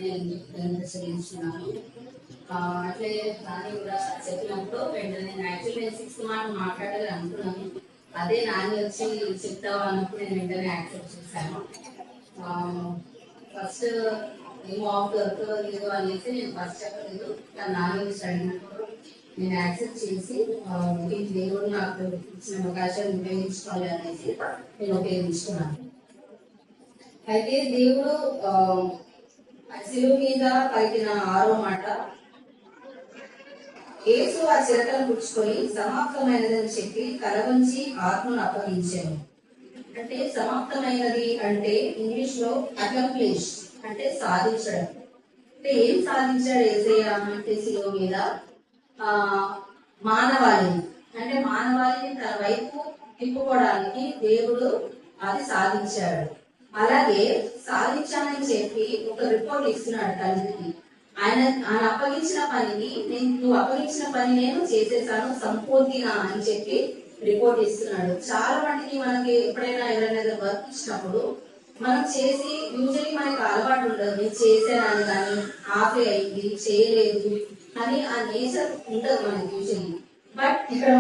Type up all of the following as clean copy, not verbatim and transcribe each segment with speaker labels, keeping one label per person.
Speaker 1: నేను చెల్లించున్నాను. అట్లే నాని కూడా చెప్పినప్పుడు వెంటనే నేను యాక్చువల్లీ నేను 6th మాట మాట్లాడాలి అనుకున్నాను. అదే నాని వచ్చి చెప్తావా అన్నప్పుడు నేను వెంటనే యాక్సెప్ట్ చేశాను. ఫస్ట్ ఏమో అవుతుందో లేదో అనేసి నేను ఫస్ట్ చెప్పలేదు. కానీ నాని వచ్చి అడిగినప్పుడు నేను యాక్సెప్ట్ చేసి ఈ దేవుడు నాకు ఇచ్చిన అవకాశాన్ని ఉపయోగించుకోవాలి అనేసి నేను ఉపయోగించుకున్నాను. అయితే దేవుడు శిలువ మీద పలికిన 6వ మాట, యేసు ఆ చిరకను పుచ్చుకొని సమాప్తమైనదని చెప్పి తలవంచి ఆత్మను అప్పగించాను. అంటే సమాప్తమైనది అంటే ఇంగ్లీష్ లో అకంప్లిష్ అంటే సాధించడం. అంటే ఏం సాధించాడు యేసయ్య అంటే శిలువ మీద ఆ మానవాళిని, అంటే మానవాళిని తన వైపు తిప్పుకోవడానికి దేవుడు అది సాధించాడు. అలాగే సాధించానని చెప్పి ఒక రిపోర్ట్ ఇస్తున్నాడు తండ్రికి. ఆయన అప్పగించిన పనిని నువ్వు అప్పగించిన పని నేను చేసేసాను సంపూర్తిగా అని చెప్పి రిపోర్ట్ ఇస్తున్నాడు. చాలా మటుకి మనకి ఎప్పుడైనా ఎవరైనా వర్క్ ఇచ్చినప్పుడు మనం చేసి యూజువల్లీ మనకి అలవాటు ఉండదు. నేను చేసానని కానీ ఆపే అయింది చేయలేదు అని ఆ నేచర్ ఉండదు మనకి యూజువల్లీ. బట్ ఇక్కడ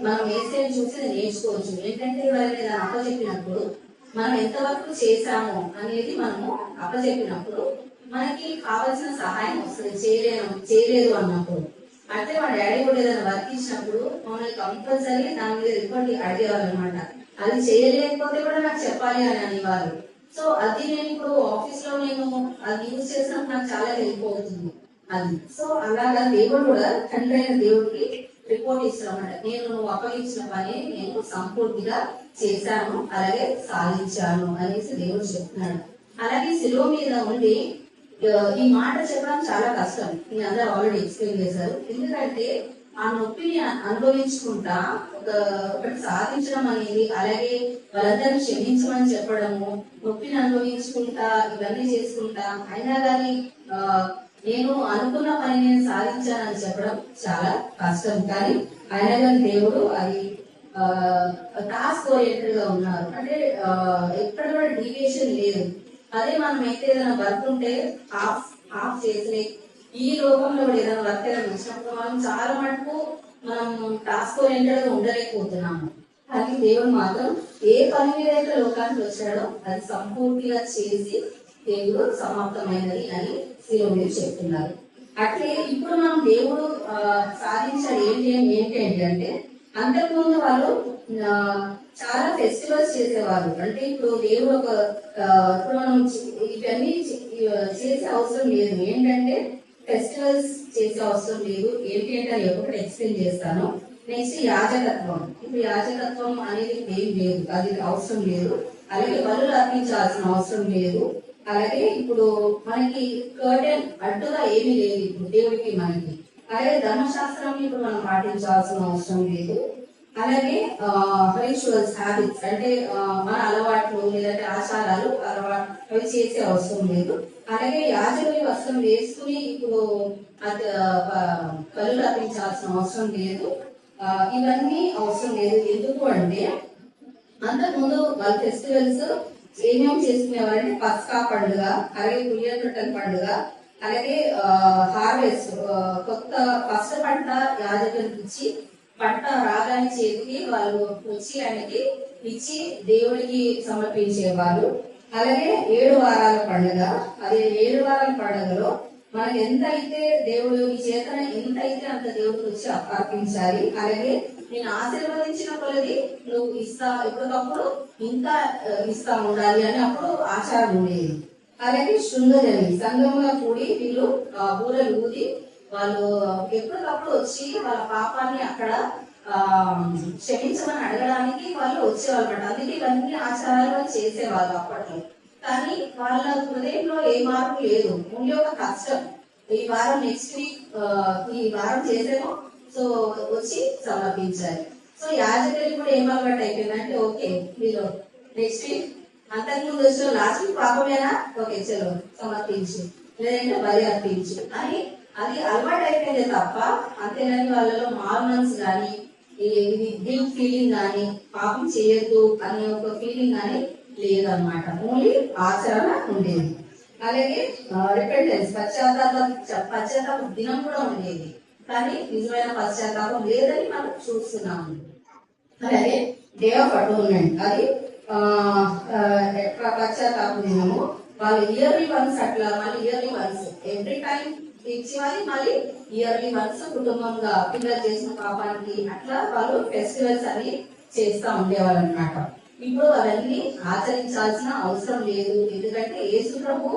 Speaker 1: మనం వేసే చూసి నేర్చుకోవచ్చు. ఏంటంటే ఎవరైనా అప్పచెప్పినప్పుడు మనం ఎంతవరకు చేశాము అనేది మనము అప్పచెప్పినప్పుడు మనకి కావాల్సిన సహాయం వస్తుంది. చేయలేదు అన్నప్పుడు. అంటే మా డాడీ కూడా ఏదైనా వర్క్ ఇచ్చినప్పుడు మమ్మల్ని కంపల్సరీ దాని మీద రిపోర్ట్ అడిగేవాళ్ళు అనమాట. అది చేయలేకపోతే కూడా నాకు చెప్పాలి అని అనేవారు. సో అది నేను ఇప్పుడు ఆఫీస్ లో నేను అది యూజ్ చేసినప్పుడు నాకు చాలా హెల్ప్ అవుతుంది అది. సో అలాగా దేవుడు కూడా తండ్రి అయిన దేవుడికి రిపోర్ట్ ఇస్తామన్నమాట. నువ్వు అప్పగించిన పని నేను సంపూర్తిగా చేశాను, అలాగే సాధించాను అనేసి దేవుడు చెప్తున్నాడు. అలాగే శిలువ మీద ఉండి ఈ మాట చెప్పడం చాలా కష్టం. మీ అందరూ ఆల్రెడీ ఎక్స్ప్లెయిన్ చేశారు. ఎందుకంటే ఆ నొప్పిని అనుభవించుకుంటా ఒకటి సాధించడం అనేది, అలాగే వాళ్ళందరినీ క్షమించమని చెప్పడము, నొప్పిని అనుభవించుకుంటా ఇవన్నీ చేసుకుంటా అయినా కానీ నేను అనుకున్న పని నేను సాధించానని చెప్పడం చాలా కష్టం. కానీ అయినా కానీ దేవుడు అది టాస్క్ ఓరియంటెడ్ గా ఉన్నారు. అంటే ఎక్కడ కూడా డీవియేషన్ లేదు. అదే మనం అయితే ఏదైనా వర్క్ ఉంటే ఆఫ్ చేసి ఈ లోకంలో ఏదైనా వర్క్ ఏదైనా వచ్చినప్పుడు మనం చాలా మటుకు మనం టాస్క్ ఓరియంటెడ్ గా ఉండలేకపోతున్నాము. కానీ దేవుడు మాత్రం ఏ పని మీద అయితే లోకానికి వచ్చాడో అది సంపూర్తిగా చేసి దేవుడు సమాప్తమైనది అని శిలువ మీద చెప్తున్నారు. అట్లే ఇప్పుడు మనం దేవుడు సాధించాడు ఏంటి అంటే అంతకుముందు వాళ్ళు చాలా ఫెస్టివల్స్ చేసేవారు. అంటే ఇప్పుడు దేవుడు ఇప్పుడు మనం ఇవన్నీ చేసే అవసరం లేదు. ఏంటంటే ఫెస్టివల్స్ చేసే అవసరం లేదు. ఏంటి అంటే అది ఒకటి ఎక్స్ప్లెయిన్ చేస్తాను. నెక్స్ట్ యాజకత్వం. ఇప్పుడు యాజకత్వం అనేది ఏం లేదు, అది అవసరం లేదు. అలాగే బలులు అర్పించాల్సిన అవసరం లేదు. అలాగే ఇప్పుడు మనకి కర్టెన్ అడ్డుగా ఏమీ లేదు ఇప్పుడు దేవుడికి మనకి. అలాగే ధర్మశాస్త్రం ఇప్పుడు మనం పాటించాల్సిన అవసరం లేదు. అలాగే రిచువల్స్ హ్యాబిట్స్ అంటే మన అలవాట్లు లేదంటే ఆచారాలు అవి చేసే అవసరం లేదు. అలాగే యాజకుడి వస్త్రం వేసుకుని ఇప్పుడు బలులు అర్పించాల్సిన అవసరం లేదు. ఇవన్నీ అవసరం లేదు. ఎందుకు అంటే అంతకుముందు వాళ్ళ ఫెస్టివల్స్ ఏమేమి చేసుకునేవారంటే పస్కా పండుగ, అలాగే పులియర్ రొట్టెల పండుగ, అలాగే హార్వెస్ట్ కొత్త ఫస్ట్ పంట యాజకునికి ఇచ్చి పంట రాగానే చేతికి వాళ్ళు వచ్చి ఆయనకి ఇచ్చి దేవుడికి సమర్పించేవారు. అలాగే 7 వారాల పండుగ. అదే 7 వారాల పండుగలో మనకి ఎంత అయితే దేవుడు ఈ చేతన ఎంత అయితే అంత దేవుడికి వచ్చి అర్పించాలి. అలాగే నేను ఆశీర్వదించిన కొలది నువ్వు ఎప్పటికప్పుడు ఇంకా ఇస్తా ఉండాలి అని అప్పుడు ఆచారం ఉండేది. అలాగే శృంగజని సంఘంగా కూడి వీళ్ళు బూరలు ఊది వాళ్ళు ఎప్పటికప్పుడు వచ్చి వాళ్ళ పాపాన్ని అక్కడ క్షమించమని అడగడానికి వాళ్ళు వచ్చేవాళ్ళు అనమాట. అందుకే ఇవన్నీ ఆచారాలు చేసేవాళ్ళు అప్పట్లో. కానీ వాళ్ళ హృదయంలో ఏ మార్పు లేదు. ఓన్లీ ఒక కష్టం. ఈ వారం నెక్స్ట్ వీక్ ఈ వారం చేసేమో సో వచ్చి సమర్పించాలి. సో యాజకులు కూడా ఏం అలవాటు అయిపోయిందంటే ఓకే మీరు నెక్స్ట్ వీక్ అంతకుముందు వచ్చిన లాస్ట్ వీక్ పాపమేనా ఓకే చలో సమర్పించు లేదంటే బలి అర్పించు అని అది అలవాటు అయిపోయింది తప్ప అంతేగాని వాళ్ళలో మార్మన్స్ కానీ గిల్ట్ ఫీలింగ్ కానీ పాపం చేయొద్దు అనే ఒక ఫీలింగ్ కానీ లేదన్నమాట. ఓన్లీ ఆచరణ ఉండేది. అలాగే రిపెంటెన్స్ పశ్చాత్తాప దినం కూడా ఉండేది, కానీ నిజమైన పశ్చాత్తాపం లేదని మనం చూస్తున్నాము. అలాగే డే ఆఫ్ అటోన్మెంట్, అది పశ్చాత్తాప దినము. వాళ్ళు ఇయర్లీ వన్స్ అట్లా మళ్ళీ ఇయర్లీ వన్స్ ఎవ్రీ టైం ఇచ్చేవాళ్ళు, మళ్ళీ ఇయర్లీ వన్స్ కుటుంబంగా పిల్లలు చేసిన పాపానికి అట్లా వాళ్ళు ఫెస్టివల్స్ అన్ని చేస్తూ ఉండేవాళ్ళు అనమాట. ఇప్పుడు అవన్నీ ఆచరించాల్సిన అవసరం లేదు, ఎందుకంటే యేసు ప్రభు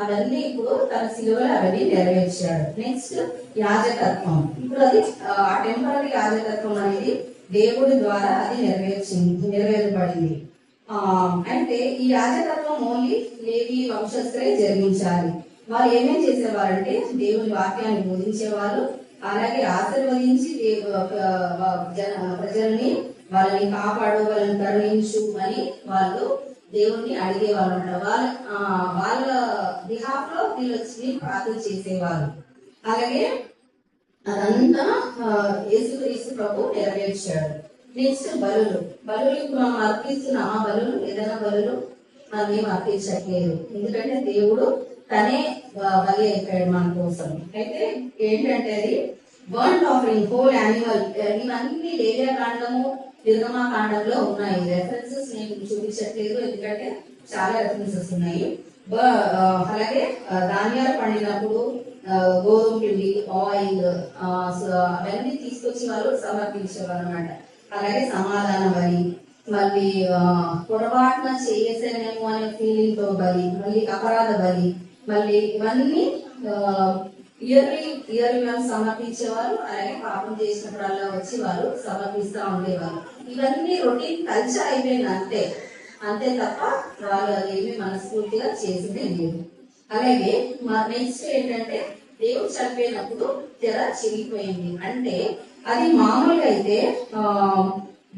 Speaker 1: అవన్నీ ఇప్పుడు తన సిలువలో అవన్నీ నెరవేర్చాడు. నెక్స్ట్ యాజకత్వం. ఇప్పుడు అది ఆ టెంపరీ యాజకత్వం అనేది దేవుడి ద్వారా అది నెరవేర్పడింది. అంటే ఈ యాజకత్వం ఓన్లీ లేవి వంశస్థులే జరిగించాలి. వాళ్ళు ఏమేం చేసేవారంటే దేవుని వాక్యాన్ని బోధించేవారు, అలాగే ఆశీర్వదించి ప్రజల్ని వాళ్ళని కాపాడు, వాళ్ళని కరుణించు అని వాళ్ళు దేవుణ్ణి అడిగేవాళ్ళు అంటారు. వాళ్ళ బిహాఫ్ లో వీళ్ళు వచ్చి ప్రార్థన చేసేవారు. అలాగే అదంతా యేసుక్రీస్తు ప్రభు నెరవేర్చాడు. నెక్స్ట్ బలులు. ఇప్పుడు మనం అర్పిస్తున్న ఆ బలులు, ఏదైనా బలులు మనం ఏం అర్పించట్లేదు, ఎందుకంటే దేవుడు తనే బలి అయిపోయాడు మన కోసం. అయితే ఏంటంటే అది బర్న్ ఆఫరింగ్, హోల్ యానిమల్, ఇవన్నీ లేవియా కాండము నిర్గమా కాండంలో ఉన్నాయి. రెఫరెన్సెస్ నేను చూపించట్లేదు, ఎందుకంటే చాలా రెఫరెన్సెస్ ఉన్నాయి. అలాగే ధాన్యాలు పండినప్పుడు గోధుమ పిండి, ఆయిల్ అవన్నీ తీసుకొచ్చి వాళ్ళు సమర్పించేవారు అనమాట. అలాగే సమాధాన బలి, మళ్ళీ పొరపాటున చేసేనేమో అనే ఫీలింగ్ తో బలి, మళ్ళీ అపరాధ బలి, మళ్ళీ ఇవన్నీ ఇయర్లీ సమర్పించేవారు. అలాగే పాపం చేసినప్పుడల్లా వచ్చి వాళ్ళు సమర్పిస్తూ ఉండేవారు. ఇవన్నీ రొటీన్ కల్చర్ అయిపోయింది అంతే తప్ప వాళ్ళు అదేమి మనస్ఫూర్తిగా చేసిందే లేదు. అలాగే నెక్స్ట్ ఏంటంటే దేవుడు చనిపోయినప్పుడు తెర చిరిగిపోయింది. అంటే అది మామూలుగా అయితే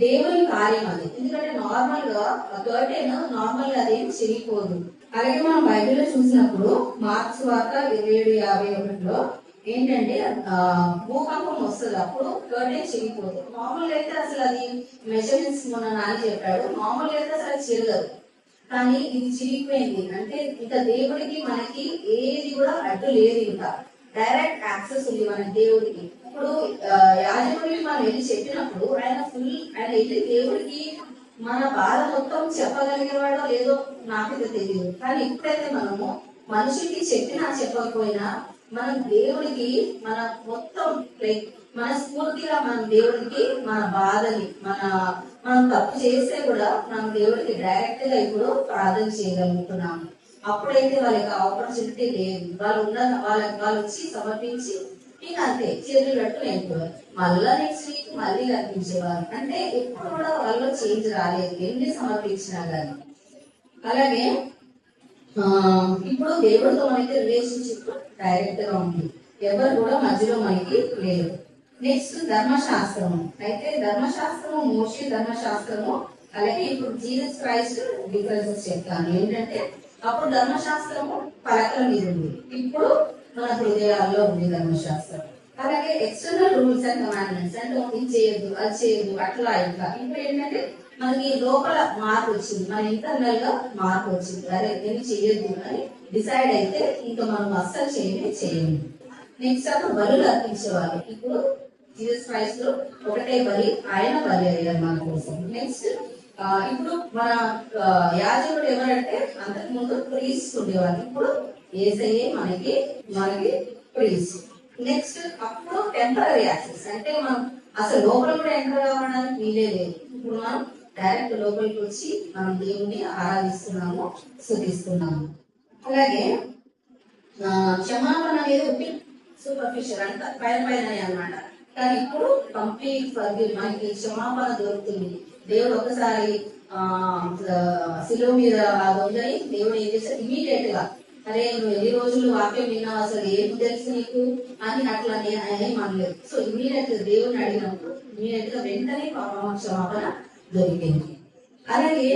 Speaker 1: దేవుని కార్యం అది, ఎందుకంటే నార్మల్ గా కర్టెన్ నార్మల్ గా అదేం చిరిగిపోదు. అలాగే మనం బైబిల్లో చూసినప్పుడు మార్క్స్ వార్త 27:51లో ఏంటంటే భూకంపం వస్తుంది, అప్పుడు కర్టెన్ చిరిగిపోదు. మామూలుగా అయితే అసలు అది మెజర్మెంట్స్ మొన్న నాని చెప్పాడు, మామూలుగా అయితే అసలు చిరగదు, కానీ ఇది చిరిగిపోయింది. అంటే ఇంకా దేవుడికి మనకి ఏది కూడా అడ్డు లేదు, ఇంకా డైరెక్ట్ యాక్సెస్ ఉంది మన దేవుడికి. ఇప్పుడు యాజకుడికి మనం వెళ్ళి చెప్పినప్పుడు ఆయన వెళ్ళి దేవుడికి మన బాధ మొత్తం చెప్పగలిగేవాడో లేదో నాకైతే తెలియదు. కానీ ఎప్పుడైతే మనము మనిషికి చెప్పినా చెప్పకపోయినా మనం దేవుడికి మన మొత్తం మనస్ఫూర్తిగా మనం దేవుడికి మన బాధని మనం తప్పు చేస్తే కూడా మనం దేవుడికి డైరెక్ట్ గా ఇప్పుడు ప్రార్థన చేయగలుగుతున్నాము. అప్పుడైతే వాళ్ళకి ఆపర్చునిటీ లేదు, వాళ్ళు వచ్చి సమర్పించి ఇంకా అంతే చేతులు కట్టుకుని వెళ్ళిపోయారు. మళ్ళా నెక్స్ట్ వీక్ మళ్ళీ కనిపించేవారు. అంటే ఎప్పుడు కూడా వాళ్ళు చేంజ్ రాలేదు, ఎన్ని సమర్పించినా కానీ. అలాగే ఇప్పుడు దేవుడితో మనకి రిలేషన్షిప్ డైరెక్ట్ గా ఉంది, ఎవరు కూడా మధ్యలో మనకి లేదు. నెక్స్ట్ ధర్మశాస్త్రము. అయితే ధర్మశాస్త్రము, మోషే ధర్మశాస్త్రము, అలాగే ఇప్పుడు జీసస్ క్రైస్ట్ డిఫరెన్సెస్ చెప్తాను. ఏంటంటే అప్పుడు ధర్మశాస్త్రము పలకల మీద ఉంది, ఇప్పుడు మన హృదయాల్లో ఉంది ధర్మశాస్త్రం. అలాగే ఎక్స్టర్నల్ రూల్స్ అండ్ కమాండ్మెంట్స్, అంటే ఇది చేయొద్దు, అది చేయొద్దు, అట్లా ఇంకా. ఇప్పుడు ఏంటంటే మనకి లోపల మార్పు వచ్చింది, మన ఇంటర్నల్ గా మార్పు వచ్చింది, అదే నేను చేయొద్దు అని డిసైడ్ అయితే ఇంకా మనం అస్సలు చేయము. నెక్స్ట్ అప్పుడు బలులు అర్పించేవాళ్ళు, ఇప్పుడు జీసస్ క్రైస్ట్ ఒకటే బలి, ఆయన బలి అయ్యారు మన కోసం. నెక్స్ట్ ఇప్పుడు మన యాజకుడు ఎవరంటే అంతకు ముందు ప్రీస్ట్ ఉండేవాళ్ళు, ఇప్పుడు యేసయ్యే మనకి ప్రీస్ట్. నెక్స్ట్ అప్పుడు టెంపరరీ యాక్సెస్, అంటే మనం అసలు లోపల కూడా ఎంటర్ కావడానికి వీలే లేదు. ఇప్పుడు మనం డైరెక్ట్ లోపలికి వచ్చి మనం దేవుణ్ణి ఆరాధిస్తున్నాము, స్తుతిస్తున్నాము. అలాగే క్షమాపణ అనేది సూపర్ఫిషియల్, అంట పైన అన్నమాట. కానీ ఇప్పుడు కంప్లీట్ ఫర్గివ్, మనకి క్షమాపణ దొరుకుతుంది. దేవుడు ఒకసారి శిలువ మీద దొంగని దేవుడు ఏం చేశాడు, ఇమీడియట్ గా అరే నువ్వు ఎన్ని రోజులు వాక్యం విన్నావు, అసలు ఏం తెలుసు నీకు అని అట్లా ఆయన ఏం అనలేదు. సో ఇమీడియట్ గా దేవుడిని అడిగినప్పుడు ఇమీడియట్ గా వెంటనే క్షమాపణ దొరికింది. అలాగే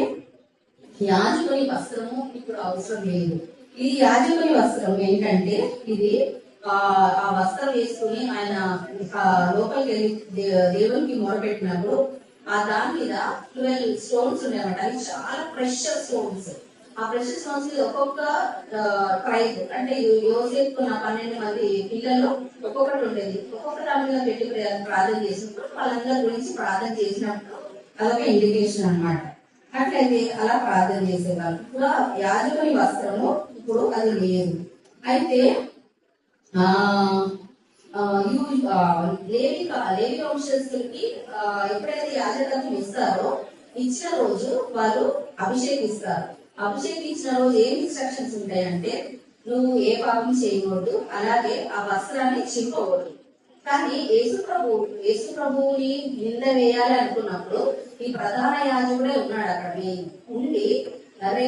Speaker 1: యాజకుని వస్త్రము ఇప్పుడు అవసరం లేదు. ఈ యాజకుని వస్త్రం ఏంటంటే ఇది ఆ వస్త్రం వేసుకుని ఆయన లోపలికి వెళ్ళి దేవునికి మొరపెట్టినప్పుడు ఆ దాని మీద 12 స్టోన్స్ ఉన్నాయన్నమాట. అవి చాలా ప్రెషర్ స్టోన్స్. ఆ ప్రెషర్ స్టోన్స్ మీద ఒక్కొక్క ట్రైబ్ అంటే యోసేపు నా 12 మంది పిల్లలు ఒక్కొక్కటి ఉండేది, ఒక్కొక్క దాని మీద పెట్టి ప్రార్థన చేసినప్పుడు వాళ్ళందరి గురించి ప్రార్థన చేసినప్పుడు అదొక ఇండికేషన్ అన్నమాట. అట్లయితే అలా ప్రార్థన చేసేవాళ్ళు. ఇప్పుడు యాజకుని వస్త్రము ఇప్పుడు అది లేదు. అయితే ఆ లేవి వంశస్థులకి ఎప్పుడైతే యాజకత్వం ఇస్తారో ఇచ్చిన రోజు వాళ్ళు అభిషేకిస్తారు. అభిషేకించిన రోజు ఏం ఇన్స్ట్రక్షన్స్ ఉంటాయంటే నువ్వు ఏ పాపం చేయకూడదు, అలాగే ఆ వస్త్రాన్ని చింపకూడదు. కానీ యేసు ప్రభువుని నింద వేయాలి అనుకున్నప్పుడు ఈ ప్రధాన యాజకుడే ఉన్నాడు అక్కడ ఉండి, అరే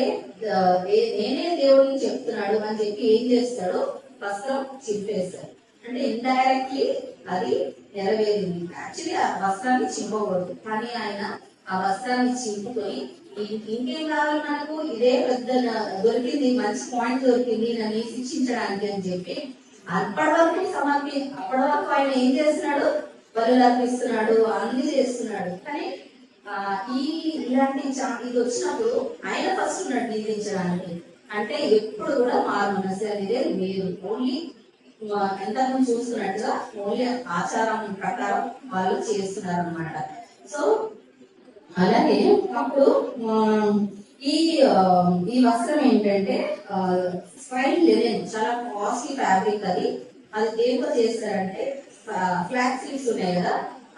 Speaker 1: నేనే దేవుడిని చెప్తున్నాడు అని చెప్పి ఏం చేస్తాడు, వస్త్రం చింపేస్తాడు. అంటే ఇండైరెక్ట్లీ అది నెరవేరింది. యాక్చువల్లీ ఆ వస్త్రాన్ని చింపకూడదు, కానీ ఆయన ఆ వస్త్రాన్ని చింపుకొని ఇంకేం కావాలి మనకు, ఇదే పెద్ద దొరికింది, మంచి పాయింట్ దొరికింది నన్ను శిక్షించడానికి అని చెప్పి అప్పటి వరకు ఆయన ఏం చేస్తున్నాడు, బలులు అర్పిస్తున్నాడు, అన్ని చేస్తున్నాడు. కానీ ఇలాంటి ఇది వచ్చినప్పుడు ఆయన ఫస్ట్ ఉన్నాడు నిందించడానికి. అంటే ఎప్పుడు కూడా మారు మనసు అనేది లేదు. ఓన్లీ ఎంతమంది చూస్తున్నట్టుగా ఓన్లీ ఆచారం ప్రకారం వాళ్ళు చేస్తున్నారు అనమాట. సో అలాగే అప్పుడు ఈ వస్త్రం ఏంటంటే ఫైన్ లెనిన్, చాలా కాస్ట్లీ ఫ్యాబ్రిక్. అది దేంతో చేస్తారంటే ఫ్లాక్స్ సీడ్స్ ఉన్నాయి కదా,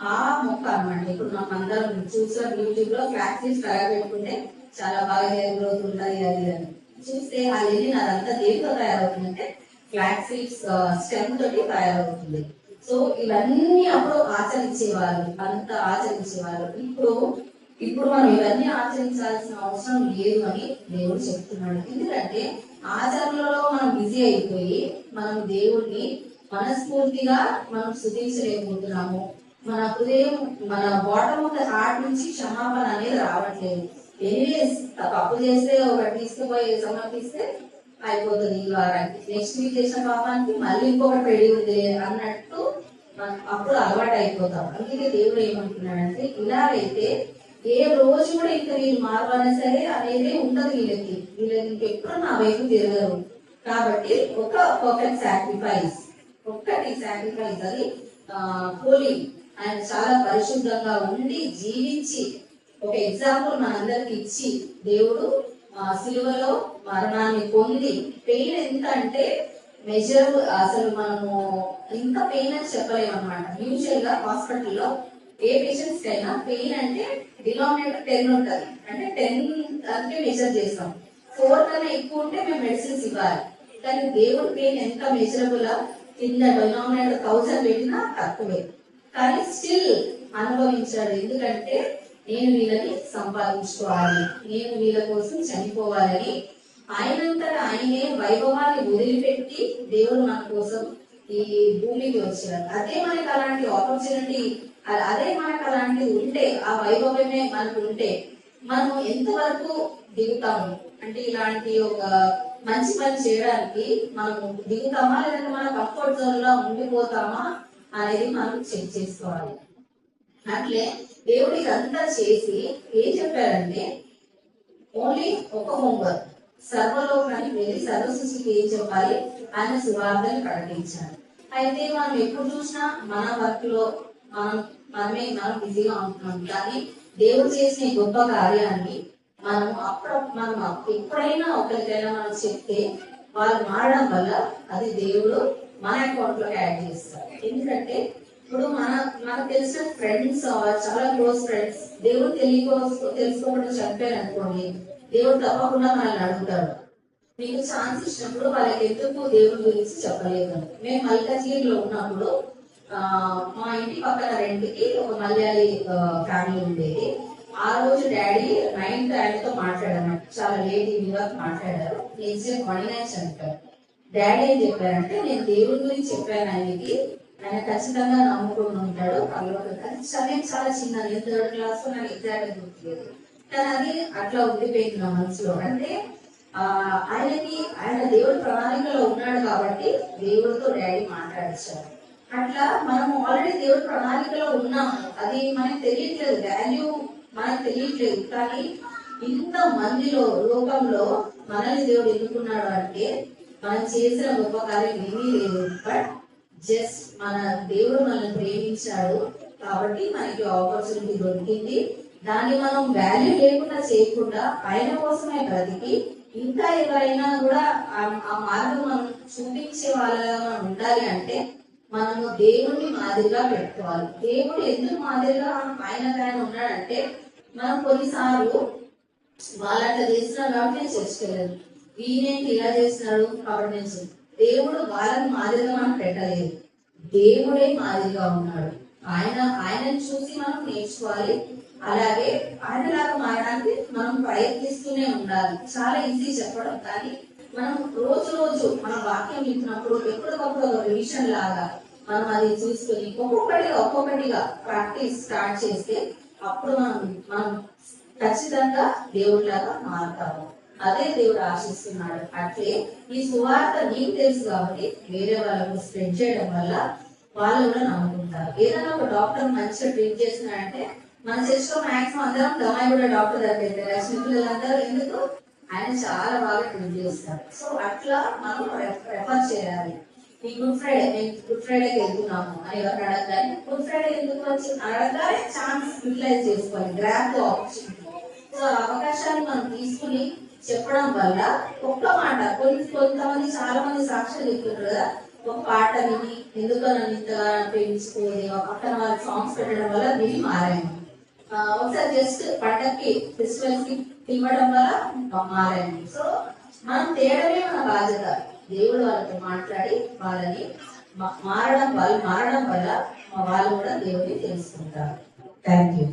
Speaker 1: ఆ మొక్క అనమాట. ఇప్పుడు మనం అందరం చూసాం యూట్యూబ్ లో ఫ్లాక్స్ సీడ్స్ పెట్టుకుంటే చాలా బాగా హెయిర్ గ్రోత్ ఉంటుంది అది అని చూస్తే ఆ లెనిన్ అదంతా దేంతో తయారవుతుందంటే ఫ్లాక్స్ సీడ్స్ స్టెమ్ తోటి తయారవుతుంది. సో ఇవన్నీ అప్పుడు ఆచరించేవాళ్ళు, అంతా ఆచరించేవాళ్ళు. ఇప్పుడు మనం ఇవన్నీ ఆచరించాల్సిన అవసరం లేదు అని దేవుడు చెప్తున్నాడు. ఎందుకంటే ఆచరణలో మనం బిజీ అయిపోయి మనం దేవుడిని మనస్ఫూర్తిగా మనం స్తుతించలేకపోతున్నాము. మన హృదయం, మన బాటమ్ ఆఫ్ ద హార్ట్ నుంచి క్షమాపణ అనేది రావట్లేదు. ఎనీవేస్ తప్పు చేస్తే ఒకటి తీసుకుపోయి సమర్పిస్తే అయిపోతుంది ఈ వారానికి, నెక్స్ట్ వీక్ చేసిన పాపానికి మళ్ళీ ఇంకొకటి పెడి ఉంది అన్నట్టు అప్పుడు అలవాటు అయిపోతాం. అందుకే దేవుడు ఏమంటున్నాడంటే ఇలాగైతే ఏ రోజు కూడా ఇంకా వీళ్ళు మారవాలన్నా సరే అనేది ఉండదు వీళ్ళకి ఇంకెప్పుడు నా వైపు తిరగరు. కాబట్టి ఒక పర్ఫెక్ట్ సాక్రిఫైస్, ఒక్కటి సాక్రిఫైస్, అది హోలీ, ఆయన చాలా పరిశుద్ధంగా ఉండి జీవించి ఒక ఎగ్జాంపుల్ మనందరికి ఇచ్చి దేవుడు సిలువలో మరణాన్ని పొంది, పెయిన్ ఎంత అంటే మెజర్ అసలు మనము ఇంకా పెయిన్ అని చెప్పలేము అనమాట. యూజువల్ గా హాస్పిటల్లో ఏ పేషెంట్స్ కైనా పెయిన్ అంటే డినామినేటర్ 10 ఉంటుంది, అంటే 10 అంటే మెజర్ చేస్తాం. 4 కన్నా ఎక్కువ ఉంటే మేము మెడిసిన్స్ ఇవ్వాలి. కానీ దేవుడి పెయిన్ ఎంత మెజరబుల్, కింద డినామినేటర్ 1000 పెట్టినా తక్కువే, కానీ స్టిల్ అనుభవించాడు. ఎందుకంటే నేను వీళ్ళని సంపాదించుకోవాలి, నేను వీళ్ళ కోసం చనిపోవాలని ఆయనంతటా ఆయనే వైభవాన్ని వదిలిపెట్టి దేవుడు మన కోసం ఈ భూమికి వచ్చారు. అదే మనకి అలాంటి ఆపర్చునిటీ, అదే మనకు అలాంటి ఉంటే, ఆ వైభవమే మనకు ఉంటే మనం ఎంతవరకు దిగుతాము అంటే ఇలాంటి ఒక మంచి పని చేయడానికి మనము దిగుతామా, లేదంటే మన కంఫర్ట్ జోన్ లో ఉండిపోతామా అనేది మనం చెక్ చేసుకోవాలి. అట్లే దేవుడు ఇదంతా చేసి ఏం చెప్పారంటే ఓన్లీ ఒక హోంవర్క్, సర్వలోకానికి వెళ్ళి సర్వ సృష్టికి ఏం చెప్పాలి, ఆయన సువార్తని ప్రకటించాలి. అయితే మనం ఎప్పుడు చూసినా మన వర్క్ లో మనం బిజీగా ఉంటున్నాం. కానీ దేవుడు చేసిన గొప్ప కార్యాన్ని మనం ఎప్పుడైనా ఒకరికైనా మనం చెప్తే వాళ్ళు మారడం వల్ల అది దేవుడు మన అకౌంట్ లోకి యాడ్ చేస్తారు. ఎందుకంటే ఇప్పుడు మనకు తెలిసిన ఫ్రెండ్స్, చాలా క్లోజ్ ఫ్రెండ్స్ దేవుడు తెలుసుకోకుండా చనిపోయారు అనుకోండి, దేవుడు తప్పకుండా మనల్ని అడుగుతాడు, మీకు ఛాన్స్ ఇచ్చినప్పుడు వాళ్ళకి ఎందుకు దేవుడి గురించి చెప్పలేదు. మేము మల్కాజ్గిరిలో ఉన్నప్పుడు మా ఇంటి పక్కన రెంట్కి ఒక మలయాళీ ఫ్యామిలీ ఉండేది. ఆ రోజు డాడీ 9th ఆయనతో మాట్లాడారు, చాలా లేట్ ఈవినింగ్ వరకు మాట్లాడారు. నెక్స్ట్ డే మార్నింగ్ ఆయన చనిపోయారు. డాడీ ఏం చెప్పారంటే నేను దేవుడి గురించి చెప్పాను ఆయనకి, ఆయన ఖచ్చితంగా నమ్ముకుని ఉంటాడు. సమయం చాలా చిన్న, నేను 3rd క్లాస్ లో నాకు ఎగ్జాక్ట్ గుర్తులేదు, కానీ అది అట్లా ఉండిపోయింది నా మనసులో. అంటే ఆయన దేవుడి ప్రణాళికలో ఉన్నాడు కాబట్టి దేవుడితో డాడీ మాట్లాడించారు. అట్లా మనం ఆల్రెడీ దేవుడి ప్రణాళికలో ఉన్నాం, అది మనకు తెలియట్లేదు, వాల్యూ మనకు తెలియట్లేదు. కానీ ఇంత మందిలో లోకంలో మనల్ని దేవుడు ఎన్నుకున్నాడు అంటే మనం చేసిన గొప్ప కార్యం ఏమీ లేదు, బట్ జస్ట్ మన దేవుడు మనల్ని ప్రేమించాడు కాబట్టి మనకి ఆపర్చునిటీ దొరికింది. దాన్ని మనం వాల్యూ లేకుండా చేయకుండా ఆయన కోసమే బ్రతికి ఇంకా ఎవరైనా కూడా ఆ మార్గం మనం చూపించే వాళ్ళగా మనం ఉండాలి అంటే మనము దేవుడిని మాదిరిగా పెట్టుకోవాలి. దేవుడు ఎందుకు మాదిరిగా ఆయన ఉన్నాడంటే మనం కొన్నిసార్లు వాళ్ళట్లా చేస్తున్నారు కాబట్టి నేను చర్చకెళ్ళాను, ఈయనేంటి ఇలా చేస్తున్నాడు కాబట్టి నేను దేవుడు వాళ్ళని మాదిరిగా మనం పెట్టలేదు, దేవుడే మాదిరిగా ఉన్నాడు. ఆయనను చూసి మనం నేర్చుకోవాలి. అలాగే ఆయనలాగా మారడానికి మనం ప్రయత్నిస్తూనే ఉండాలి. చాలా ఈజీ చెప్పడం, కానీ మనం రోజు రోజు మన వాక్యం వింటున్నప్పుడు ఎప్పటికప్పుడు ఒక రివిజన్ లాగా మనం అది చూసుకొని ఒక్కొక్కటిగా ప్రాక్టీస్ స్టార్ట్ చేస్తే అప్పుడు మనం ఖచ్చితంగా దేవుడిలాగా మారుతాము. అదే దేవుడు ఆశిస్తున్నాడు. అట్లే ఈ సువార్త నీకు తెలుసు కాబట్టి వేరే వాళ్ళకు స్ప్రెడ్ చేయడం వల్ల వాళ్ళు కూడా నమ్ముకుంటారు. ఏదైనా ఒక డాక్టర్ మంచిగా ట్రీట్ చేస్తున్నాడంటే మన చర్చ్ లో మాక్సిమం అందరం దమాయి కూడా డాక్టర్ దగ్గర వెళ్తారు. చిన్నపిల్లలందరూ ఎందుకు ఆయన చాలా బాగా ట్రీట్ చేస్తారు. సో అట్లా మనం రెఫర్ చేయాలి. ఈ గుడ్ ఫ్రైడే మేము గుడ్ ఫ్రైడేకి వెళ్తున్నాము అని ఎవరు అడగగానే గుడ్ ఫ్రైడే ఎందుకు వచ్చి అడగగానే ఛాన్స్ యూటిలైజ్ చేసుకోవాలి, గ్రాప్ ద ఆపర్చునిటీ. సో అవకాశాన్ని మనం తీసుకుని చెప్పడం వల్ల ఒక్క మాట కొంతమంది చాలా మంది సాక్ష్యాలు చెప్తున్నారు కదా, ఒక పాట విని ఎందుకో నన్ను ఇంతగా ప్రేమించుకోవాలి పక్కన వాళ్ళ సాంగ్స్ పెట్టడం వల్ల విని మారాను. ఒకసారి జస్ట్ పండగకి ఫెస్టివల్స్ కి ఇవ్వడం వల్ల మారాను. సో మనం తేడమే మన బాధ్యత. దేవుడు వాళ్ళతో మాట్లాడి వాళ్ళని మారడం వల్ల వాళ్ళు కూడా దేవుడిని తెలుసుకుంటారు. Thank you.